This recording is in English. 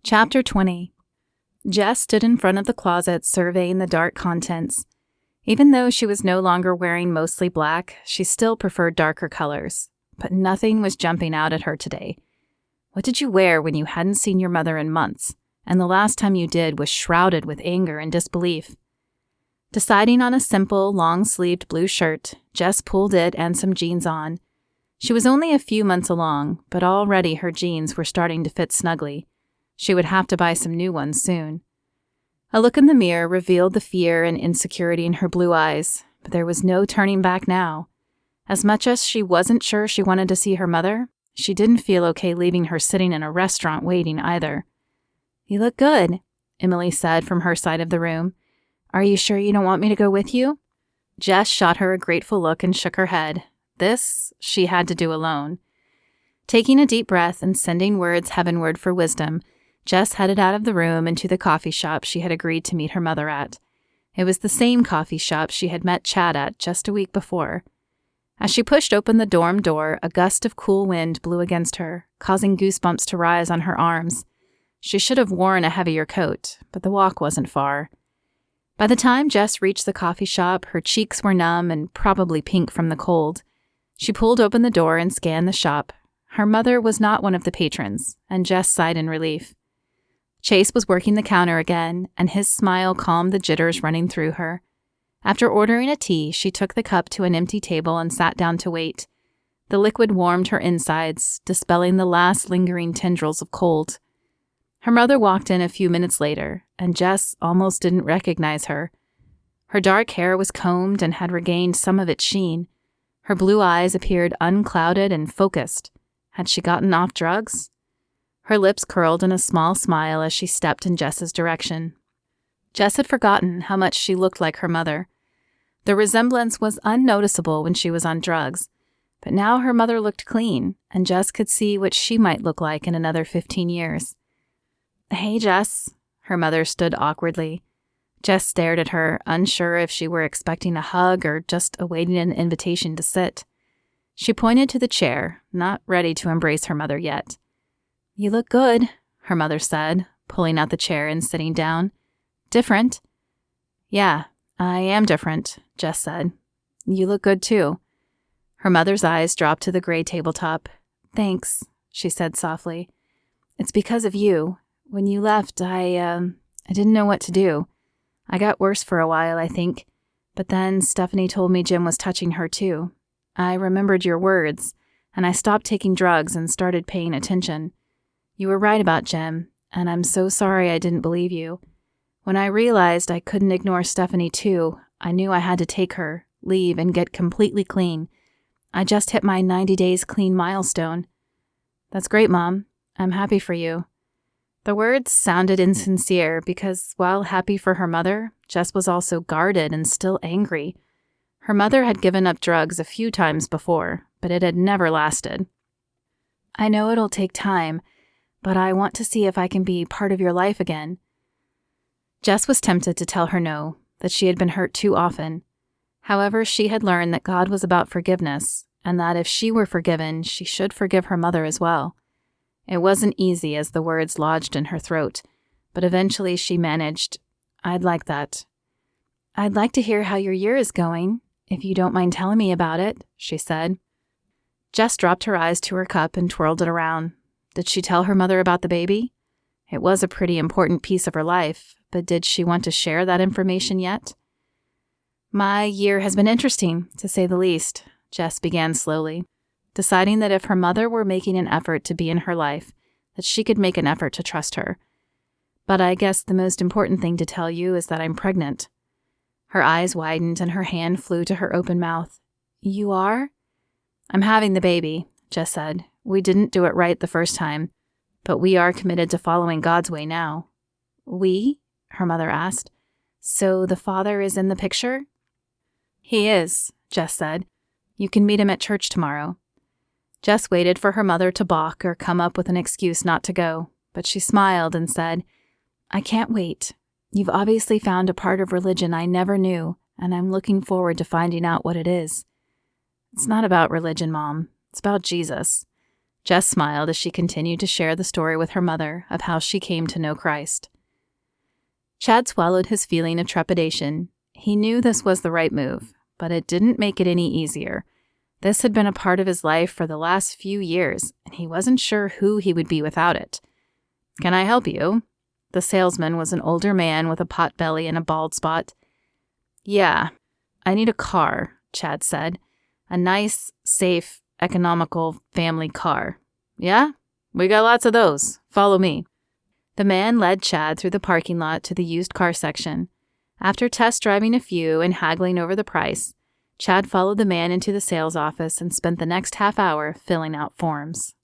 Chapter 20. Jess stood in front of the closet surveying the dark contents. Even though she was no longer wearing mostly black, she still preferred darker colors. But nothing was jumping out at her today. What did you wear when you hadn't seen your mother in months, and the last time you did was shrouded with anger and disbelief? Deciding on a simple, long-sleeved blue shirt, Jess pulled it and some jeans on. She was only a few months along, but already her jeans were starting to fit snugly. She would have to buy some new ones soon. A look in the mirror revealed the fear and insecurity in her blue eyes, but there was no turning back now. As much as she wasn't sure she wanted to see her mother, she didn't feel okay leaving her sitting in a restaurant waiting either. "You look good," Emily said from her side of the room. "Are you sure you don't want me to go with you?" Jess shot her a grateful look and shook her head. This she had to do alone. Taking a deep breath and sending words heavenward for wisdom, Jess headed out of the room and to the coffee shop she had agreed to meet her mother at. It was the same coffee shop she had met Chad at just a week before. As she pushed open the dorm door, a gust of cool wind blew against her, causing goosebumps to rise on her arms. She should have worn a heavier coat, but the walk wasn't far. By the time Jess reached the coffee shop, her cheeks were numb and probably pink from the cold. She pulled open the door and scanned the shop. Her mother was not one of the patrons, and Jess sighed in relief. Chase was working the counter again, and his smile calmed the jitters running through her. After ordering a tea, she took the cup to an empty table and sat down to wait. The liquid warmed her insides, dispelling the last lingering tendrils of cold. Her mother walked in a few minutes later, and Jess almost didn't recognize her. Her dark hair was combed and had regained some of its sheen. Her blue eyes appeared unclouded and focused. Had she gotten off drugs? Her lips curled in a small smile as she stepped in Jess's direction. Jess had forgotten how much she looked like her mother. The resemblance was unnoticeable when she was on drugs, but now her mother looked clean, and Jess could see what she might look like in another 15 years. "Hey, Jess." Her mother stood awkwardly. Jess stared at her, unsure if she were expecting a hug or just awaiting an invitation to sit. She pointed to the chair, not ready to embrace her mother yet. "You look good," her mother said, pulling out the chair and sitting down. "Different." "Yeah, I am different," Jess said. "You look good too." Her mother's eyes dropped to the gray tabletop. "Thanks," she said softly. "It's because of you. When you left, I didn't know what to do. I got worse for a while, I think. But then Stephanie told me Jim was touching her too. I remembered your words, and I stopped taking drugs and started paying attention. You were right about Jim, and I'm so sorry I didn't believe you. When I realized I couldn't ignore Stephanie too, I knew I had to take her, leave, and get completely clean. I just hit my 90 days clean milestone." "That's great, Mom. I'm happy for you." The words sounded insincere because, while happy for her mother, Jess was also guarded and still angry. Her mother had given up drugs a few times before, but it had never lasted. "I know it'll take time, but I want to see if I can be part of your life again." Jess was tempted to tell her no, that she had been hurt too often. However, she had learned that God was about forgiveness, and that if she were forgiven, she should forgive her mother as well. It wasn't easy as the words lodged in her throat, but eventually she managed, "I'd like that." "I'd like to hear how your year is going, if you don't mind telling me about it," she said. Jess dropped her eyes to her cup and twirled it around. Did she tell her mother about the baby? It was a pretty important piece of her life, but did she want to share that information yet? "My year has been interesting, to say the least," Jess began slowly, deciding that if her mother were making an effort to be in her life, that she could make an effort to trust her. "But I guess the most important thing to tell you is that I'm pregnant." Her eyes widened and her hand flew to her open mouth. "You are?" "I'm having the baby," Jess said. "We didn't do it right the first time, but we are committed to following God's way now." "We?" her mother asked. "So the father is in the picture?" "He is," Jess said. "You can meet him at church tomorrow." Jess waited for her mother to balk or come up with an excuse not to go, but she smiled and said, "I can't wait. You've obviously found a part of religion I never knew, and I'm looking forward to finding out what it is." "It's not about religion, Mom. It's about Jesus. Jess smiled as she continued to share the story with her mother of how she came to know Christ. Chad swallowed his feeling of trepidation. He knew this was the right move, but it didn't make it any easier. This had been a part of his life for the last few years, and he wasn't sure who he would be without it. "Can I help you?" The salesman was an older man with a pot belly and a bald spot. "Yeah, I need a car," Chad said. "A nice, safe, economical family car." "Yeah? We got lots of those. Follow me." The man led Chad through the parking lot to the used car section. After test driving a few and haggling over the price, Chad followed the man into the sales office and spent the next half hour filling out forms.